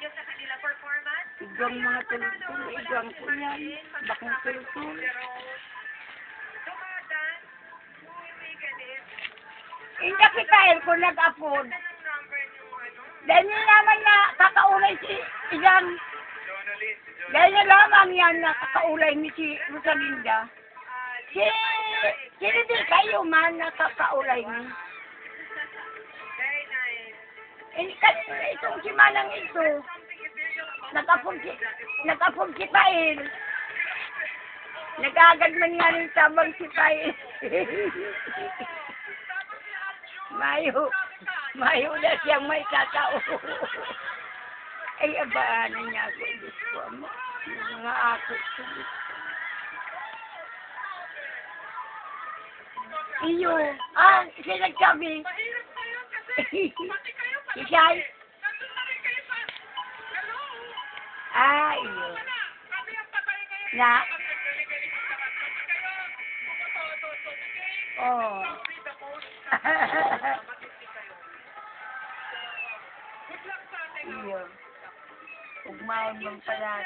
ninyo sa kanila performance? Igang mga tulog-tulog, igang po yan. Bakong tulog-tulog. Dumadan, uwi galit. Hindi kita kung nag-upload. Anong number yung ano? Dahil niya naman na kakaulay si Igan. Dahil niya lamang yan na kakaulay ni si Rosalinda. Hindi kayo man na kakaulay ni. Very nice. Kasi itong si Manang ito, nag-upload si Pail. Nagagad man nga rin sabang si Pail. Mayo na siyang may tatao. Ay, abaanan niya ako. Diyos ko, ama. Mga ako. Iyo. Siya nagsabi. Si Shai. Iyo. Na. Oh. Iyo. Ugmaon mong pala.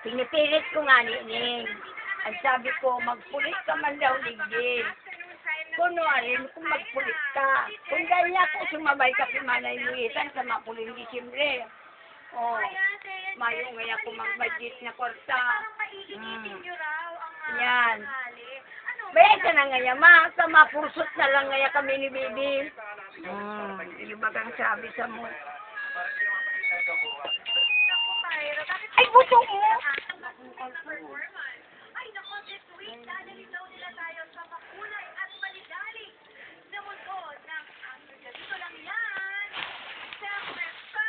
Pinipilit ko nga nining. Ang sabi ko, magpulit ka man daw ligid. Kunwarin kung magpulit ka. Kung ganyan ako sumabay ka si Manay Luisan sa mapuling Disyembre. Oh, mayo ngayon ko mag-budget na kwarta. Yan. Baya ka na ngayon, sa mapursot na lang ngayon kami ni Bibi. Ilibagang sabi sa mo. Ay, buto mo! Ay, nako, this week, dadalhin daw nila tayo sa makulay at maligalig na mundo ng dito lang yan. Siyempre sa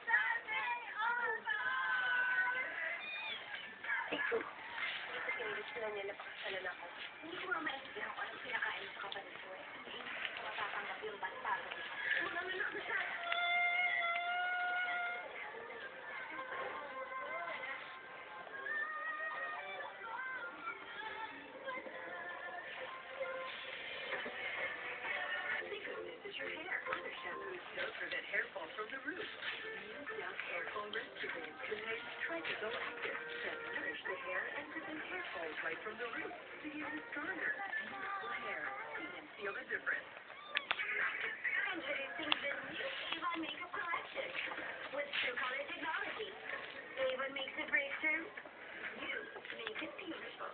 Sunday Ito. Gusto na nila pakasalan ako. Hindi ko nga maintindihan kung anong pinakain sa kapatid ko eh. Hindi ko matatanggap yung basta. Your hair. Other shampoos don't prevent hair fall from the root. New Dove Hair Fall Rescue contains Trichozo Active that nourish the hair and prevent hair falls right from the root to give you stronger, beautiful hair. See and feel the difference. Introducing the new Avon Makeup Collection with True Color Technology. Avon makes a breakthrough. You make it beautiful.